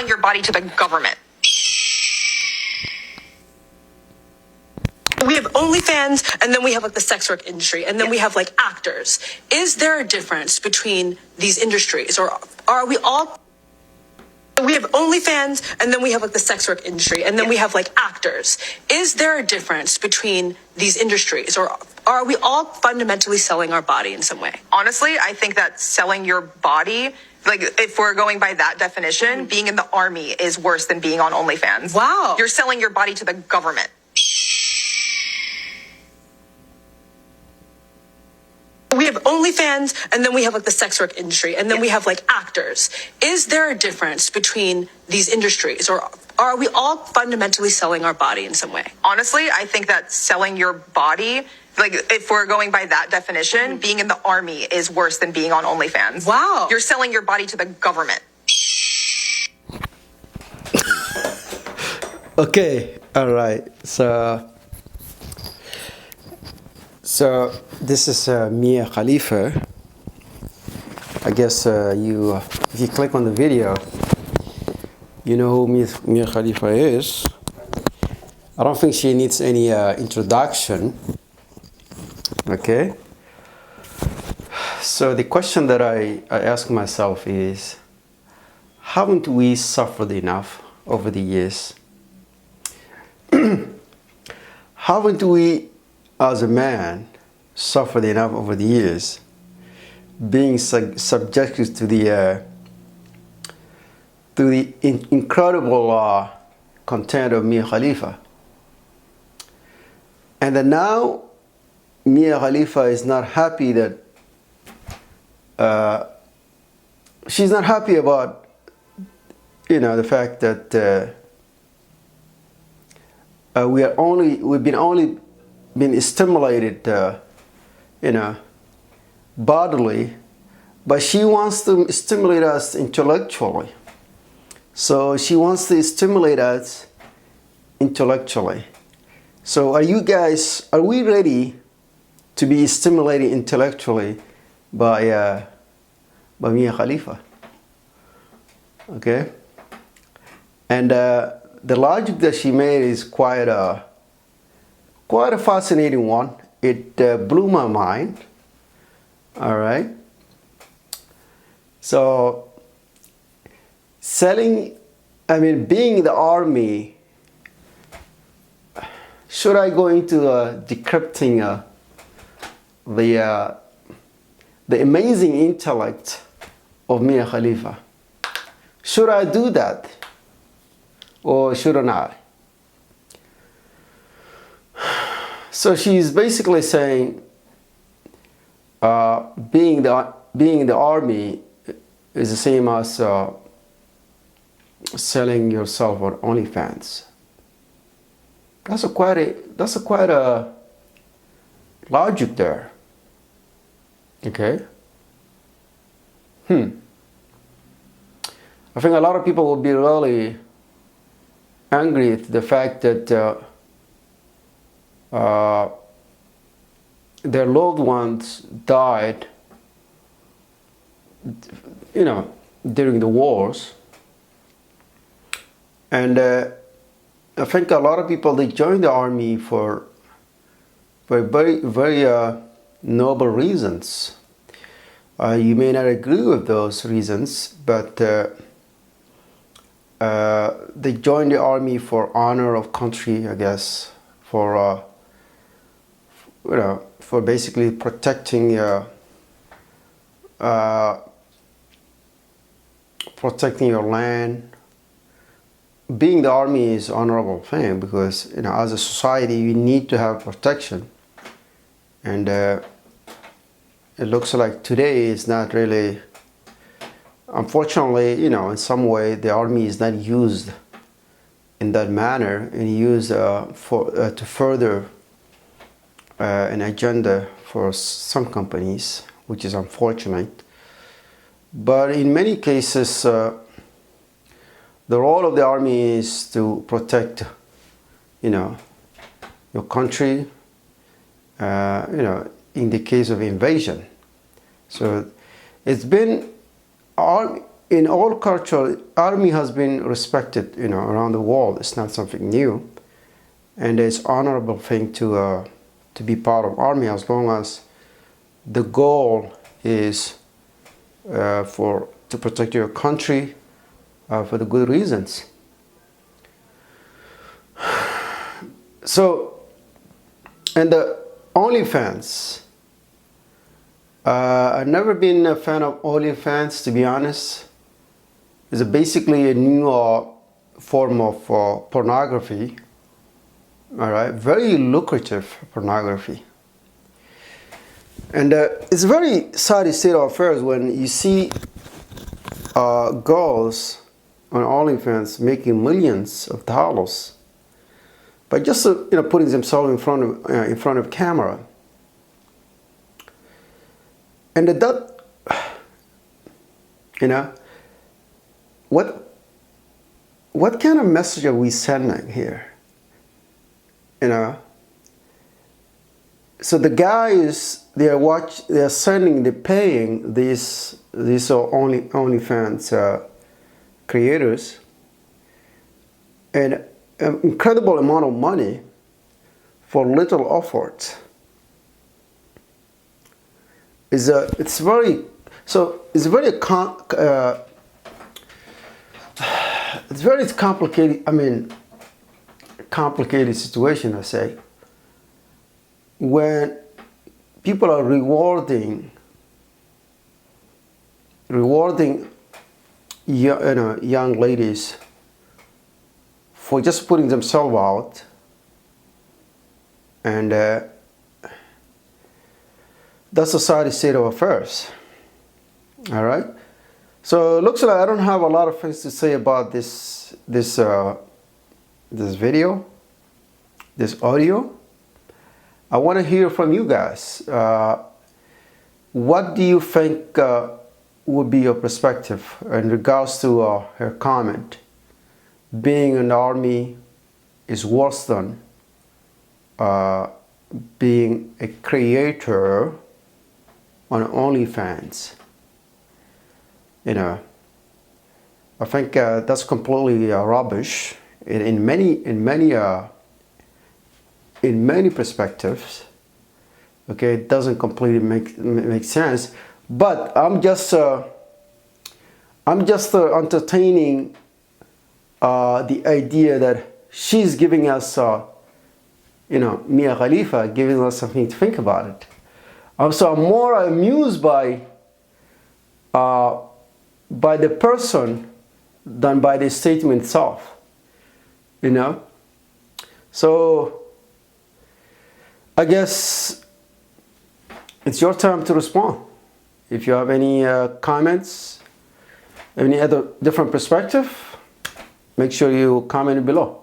selling your body to the government. We have Onlyfans, and then we have like the sex work industry, and then we have like actors. Is there a difference between these industries, or are we all? We have Onlyfans, and then we have like the sex work industry, and then we have like actors. Is there a difference between these industries, or are we all fundamentally selling our body in some way? Honestly, I think that selling your body, like if we're going by that definition, being in the army is worse than being on OnlyFans. Wow. You're selling your body to the government. We have Onlyfans, and then we have like the sex work industry, and then we have like actors. Is there a difference between these industries, or are we all fundamentally selling our body in some way? Honestly, I think that selling your body, like if we're going by that definition, being in the army is worse than being on OnlyFans. Wow. You're selling your body to the government. Okay, all right. So this is Mia Khalifa. I guess if you click on the video, you know who Mia Khalifa is. I don't think she needs any introduction. Okay. So the question that I ask myself is, haven't we suffered enough over the years? Haven't we, as a man, suffered enough over the years, being subjected to the incredible content of Mia Khalifa? And then now Mia Khalifa is not happy that she's not happy about the fact that we've been stimulated bodily, but she wants to stimulate us intellectually. So she wants to stimulate us intellectually. So are we ready to be stimulated intellectually by Mia Khalifa? Okay? And the logic that she made is quite a fascinating one. It blew my mind. All right. So being in the army, should I go into decrypting the amazing intellect of Mia Khalifa? Should I do that, or should I not? So she's basically saying being in the army is the same as selling yourself on OnlyFans. That's quite a logic there. Okay. I think a lot of people will be really angry at the fact that their loved ones died, during the wars. And I think a lot of people, they join the army for very, very noble reasons. You may not agree with those reasons, but they join the army for honor of country, I guess, for basically protecting your land. Being in the army is an honorable thing because as a society you need to have protection, and it looks like today is not really. Unfortunately, in some way the army is not used in that manner and used to further an agenda for some companies, which is unfortunate. But in many cases, the role of the army is to protect, your country, in the case of invasion. So it's been in all culture, army has been respected, around the world. It's not something new, and it's honorable thing to be part of army as long as the goal is to protect your country for the good reasons. So, and the OnlyFans. I've never been a fan of OnlyFans, to be honest. It's basically a new form of pornography. All right, very lucrative pornography. And it's very sad state of affairs when you see girls on OnlyFans making millions of dollars by just putting themselves in front of camera. And that, what kind of message are we sending here? So the guys, they're paying these OnlyFans creators an incredible amount of money for little effort. It's very complicated. I mean, complicated situation, I say, when people are rewarding young ladies for just putting themselves out, and that's a sad state of affairs. All right. So it looks like I don't have a lot of things to say about this video, this audio. I want to hear from you guys. What do you think would be your perspective in regards to her comment? Being in the army is worse than being a creator on OnlyFans. I think that's completely rubbish in many perspectives. Okay, it doesn't completely make sense. But I'm just entertaining the idea that she's giving us, Mia Khalifa giving us something to think about it. So I'm more amused by the person than by the statement itself. So I guess it's your time to respond. If you have any comments, any other different perspective, make sure you comment below.